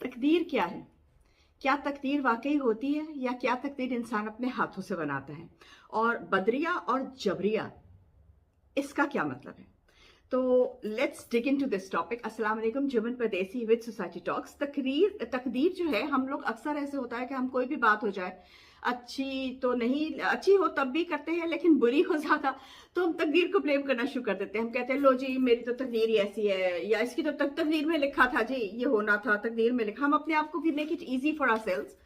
तकदीर क्या है? क्या तकदीर वाकई होती है या क्या तकदीर इंसान अपने हाथों से बनाता है? और बदरिया और जबरिया, इसका क्या मतलब है? तो let's dig into this topic. अस्सलाम वालेकुम, जुमन परदेसी विद सोसाइटी टॉक्स। तकदीर तकदीर जो है, हम लोग अक्सर ऐसे होता है कि हम कोई भी बात हो जाए, अच्छी तो नहीं, अच्छी हो तब भी करते हैं, लेकिन बुरी हो ज्यादा तो हम तकदीर को ब्लेम करना शुरू कर देते हैं। हम कहते हैं लो जी, मेरी तो तकदीर ही ऐसी है, या इसकी तो तकदीर में लिखा था जी, ये होना था, तकदीर में लिखा। हम अपने आप को make it easy for ourselves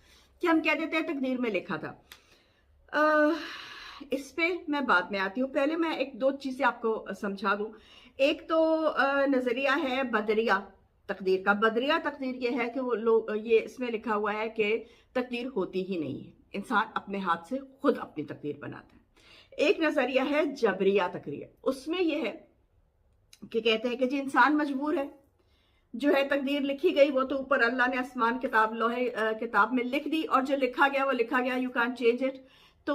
कि हम कह देते हैं तकदीर में लिखा था। इस पे मैं बाद में आती हूँ। पहले मैं एक दो चीजें आपको समझा दूं। एक तो नजरिया है बदरिया तकदीर का। बदरिया तकदीर ये है कि वो लोग, ये इसमें लिखा हुआ है कि तकदीर होती ही नहीं है, इंसान अपने हाथ से खुद अपनी तकदीर बनाता है। एक नजरिया है जबरिया तकदीर, उसमें यह है कि कहते हैं कि जी इंसान मजबूर है, जो है तकदीर लिखी गई वो तो ऊपर अल्लाह ने आसमान किताब लोहे किताब में लिख दी, और जो लिखा गया वो लिखा गया, यू कैन चेंज इट। तो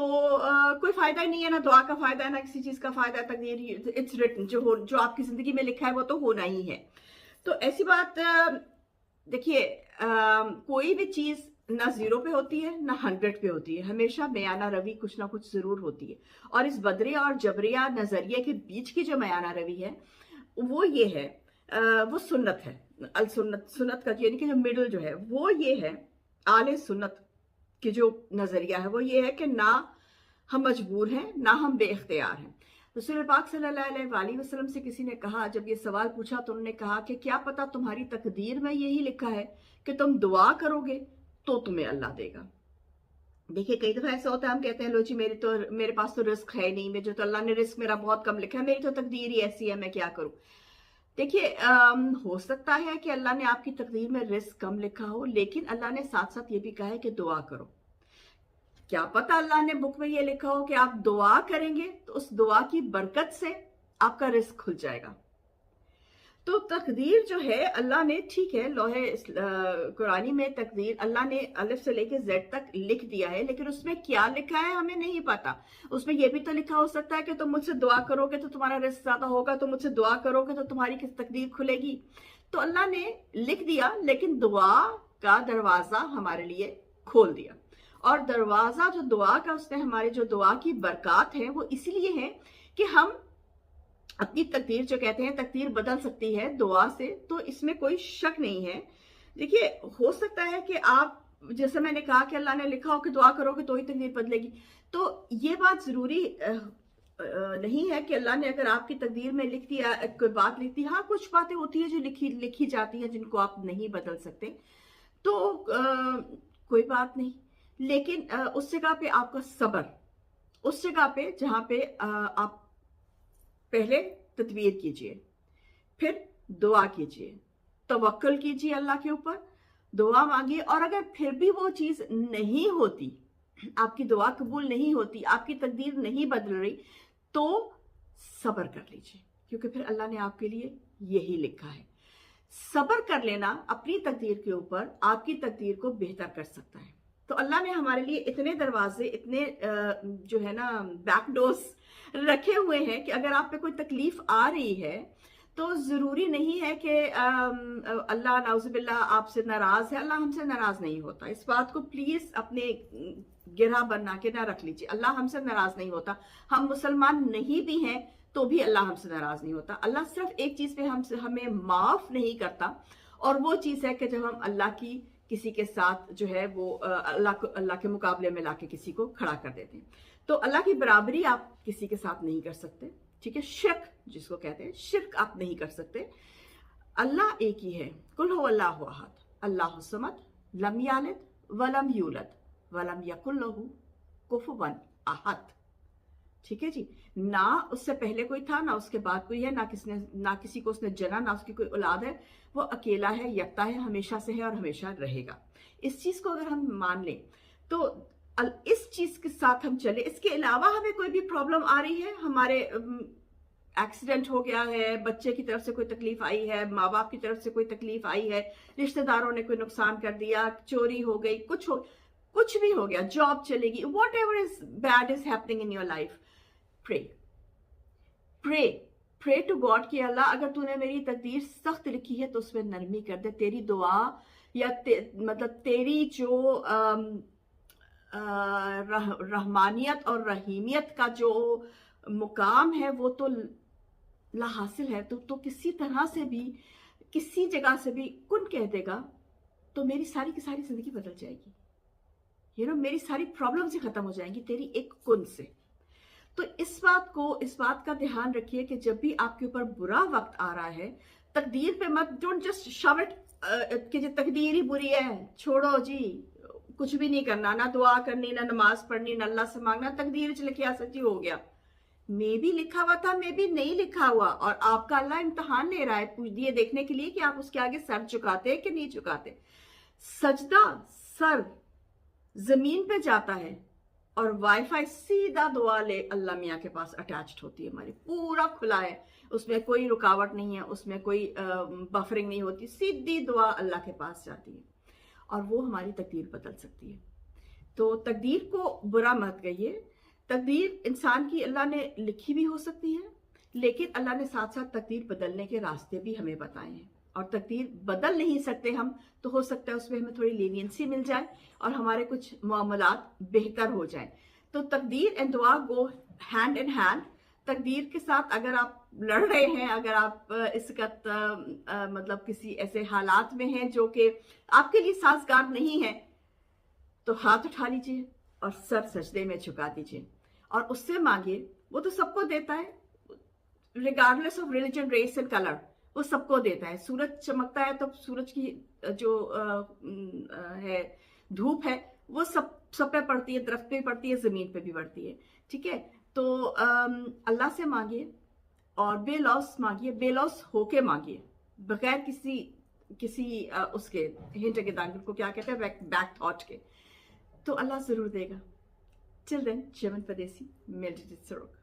कोई फायदा ही नहीं है, ना दुआ का फायदा है ना किसी चीज का फायदा है। तकदीर इट्स रिटन, जो आपकी जिंदगी में लिखा है वो तो होना ही है। तो ऐसी बात देखिए, कोई भी चीज ना 0 पे होती है ना 100 पे होती है, हमेशा बयाना रवि कुछ ना कुछ जरूर होती है। और इस बदरिया और जबरिया नजरिए के बीच की जो बयाना रवि है वो ये है, वो सुन्नत है। अल सुन्नत, सुन्नत का यानी कि जो मिडल जो है वो ये है। आले सुन्नत की जो नजरिया है वो ये है कि ना हम मजबूर हैं ना हम बेख्तियार हैं। रसूल पाक सल्लल्लाहु अलैहि वसल्लम से किसी ने कहा, जब ये सवाल पूछा तो उन्होंने कहा कि क्या पता तुम्हारी तकदीर में यही लिखा है कि तुम दुआ करोगे तो तुम्हें अल्लाह देगा। देखिए कई दफा ऐसा होता है, हम कहते हैं लो जी मेरे पास तो रिस्क है नहीं, मुझे तो अल्लाह ने रिस्क मेरा बहुत कम लिखा है, मेरी तो तकदीर ही ऐसी है, मैं क्या करूं। देखिए हो सकता है कि अल्लाह ने आपकी तकदीर में रिस्क कम लिखा हो, लेकिन अल्लाह ने साथ साथ ये भी कहा है कि दुआ करो। क्या पता अल्लाह ने बुक में ये लिखा हो कि आप दुआ करेंगे तो उस दुआ की बरकत से आपका रिस्क खुल जाएगा। तो तकदीर जो है अल्लाह ने, ठीक है, लोहे कुरानी में तकदीर अल्लाह ने अलिफ से लेके जेड तक लिख दिया है, लेकिन उसमें क्या लिखा है हमें नहीं पता। उसमें यह भी तो लिखा हो सकता है कि तुम मुझसे दुआ करोगे तो तुम्हारा रिस्क ज्यादा होगा, तुम मुझसे दुआ करोगे तो तुम्हारी किस तकदीर खुलेगी। तो अल्लाह ने लिख दिया, लेकिन दुआ का दरवाजा हमारे लिए खोल दिया। और दरवाजा जो दुआ का, उसने हमारे जो दुआ की बरकत है वो इसलिए है कि हम अपनी तकदीर, जो कहते हैं तकदीर बदल सकती है दुआ से, तो इसमें कोई शक नहीं है। देखिए हो सकता है कि आप, जैसे मैंने कहा कि अल्लाह ने लिखा हो कि दुआ करोगे तो ही तकदीर बदलेगी, तो ये बात जरूरी नहीं है कि अल्लाह ने अगर आपकी तकदीर में लिख दिया, कोई बात लिख दी। हाँ, कुछ बातें होती है जो लिखी लिखी जाती है जिनको आप नहीं बदल सकते, तो कोई बात नहीं। लेकिन उस जगह पे आपका सब्र, उस जगह पे जहां पे आप पहले तदबीर कीजिए, फिर दुआ कीजिए, तवक्कुल कीजिए अल्लाह के ऊपर, दुआ मांगिए। और अगर फिर भी वो चीज नहीं होती, आपकी दुआ कबूल नहीं होती, आपकी तकदीर नहीं बदल रही, तो सब्र कर लीजिए, क्योंकि फिर अल्लाह ने आपके लिए यही लिखा है। सब्र कर लेना अपनी तकदीर के ऊपर आपकी तकदीर को बेहतर कर सकता है। तो अल्लाह ने हमारे लिए इतने दरवाजे, इतने जो है ना बैकडोर्स रखे हुए हैं कि अगर आप पे कोई तकलीफ आ रही है तो जरूरी नहीं है कि अल्लाह नाउजुबिल्ला आपसे नाराज है। अल्लाह हमसे नाराज नहीं होता, इस बात को प्लीज अपने गिरह बना के ना रख लीजिए। अल्लाह हमसे नाराज नहीं होता। हम मुसलमान नहीं भी हैं तो भी अल्लाह हमसे नाराज नहीं होता। अल्लाह सिर्फ एक चीज पे हमें माफ नहीं करता, और वो चीज है कि जब हम अल्लाह की किसी के साथ जो है वो अल्लाह के मुकाबले में लाके किसी को खड़ा कर देते हैं। तो अल्लाह की बराबरी आप किसी के साथ नहीं कर सकते, ठीक है। शिर्क जिसको कहते हैं, शिर्क आप नहीं कर सकते। अल्लाह एक ही है, कुल हु अल्लाहु अहद, अल्लाहु समद, लम यालिद वलम यूलद वलम यकुल लहू कुफुवन अहद। ठीक है जी। ना उससे पहले कोई था, ना उसके बाद कोई है, ना किसी को उसने जना, ना उसकी कोई औलाद है। वो अकेला है, यकता है, हमेशा से है और हमेशा रहेगा। इस चीज को अगर हम मान लें तो इस चीज के साथ हम चले। इसके अलावा हमें कोई भी प्रॉब्लम आ रही है, हमारे एक्सीडेंट हो गया है, बच्चे की तरफ से कोई तकलीफ आई है, माँ बाप की तरफ से कोई तकलीफ आई है, रिश्तेदारों ने कोई नुकसान कर दिया, चोरी हो गई, कुछ भी हो गया, जॉब चलेगी, whatever is bad is happening in your life, pray pray pray to God कि अल्लाह अगर तूने मेरी तकदीर सख्त लिखी है तो उसमें नरमी कर दे। तेरी दुआ या मतलब तेरी जो रहमानियत और रहीमियत का जो मुकाम है वो तो ला हासिल है, तो किसी तरह से भी, किसी जगह से भी कुन कह देगा तो मेरी सारी की सारी जिंदगी बदल जाएगी। मेरी सारी प्रॉब्लम ही खत्म हो जाएंगी तेरी एक कुन से। तो इस बात का ध्यान रखिए कि जब भी आपके ऊपर बुरा वक्त आ रहा है, तकदीर पे मत, डोंट जस्ट शव इट कि जो तकदीर ही बुरी है, छोड़ो जी, कुछ भी नहीं करना, ना दुआ करनी, ना नमाज पढ़नी, ना अल्लाह से मांगना, तकदीर च लिखा सच्ची हो गया। मे भी लिखा हुआ था, मे भी नहीं लिखा हुआ, और आपका अल्लाह इम्तहान ले रहा है ये देखने के लिए कि आप उसके आगे सर झुकाते हैं कि नहीं झुकाते। सजदा सर जमीन पे जाता है और वाईफाई सीधा दुआ ले अल्लाह मियाँ के पास अटैच्ड होती है, हमारी पूरा खुला है, उसमें कोई रुकावट नहीं है, उसमें कोई बफरिंग नहीं होती, सीधी दुआ अल्लाह के पास जाती है और वो हमारी तकदीर बदल सकती है। तो तकदीर को बुरा मत कहिए। तकदीर इंसान की अल्लाह ने लिखी भी हो सकती है, लेकिन अल्लाह ने साथ साथ तकदीर बदलने के रास्ते भी हमें बताए हैं, और तकदीर बदल नहीं सकते हम, तो हो सकता है उसमें हमें थोड़ी लीनियंसी मिल जाए और हमारे कुछ मामलात बेहतर हो जाए। तो तकदीर एंड दुआ गो हैंड इन हैंड। तकदीर के साथ अगर आप लड़ रहे हैं, अगर आप इसका मतलब किसी ऐसे हालात में हैं जो कि आपके लिए साजगार नहीं है, तो हाथ उठा लीजिए और सर सजदे में झुका दीजिए और उससे मांगिए। वो तो सबको देता है, regardless of religion, race and colour, वो सबको देता है। सूरज चमकता है तो सूरज की जो है धूप है वो सब पे पड़ती है, दरख्त पे पड़ती है, जमीन पे भी पड़ती है, ठीक है। तो अल्लाह से मांगिए और बेलौस मांगिए, बेलौस होके मांगिए, बगैर किसी उसके हिंट के दांगल को क्या कहते हैं, बैक थॉट के, तो अल्लाह जरूर देगा। टिल देन, चमन परदेसी, मेडिटेट सरोग।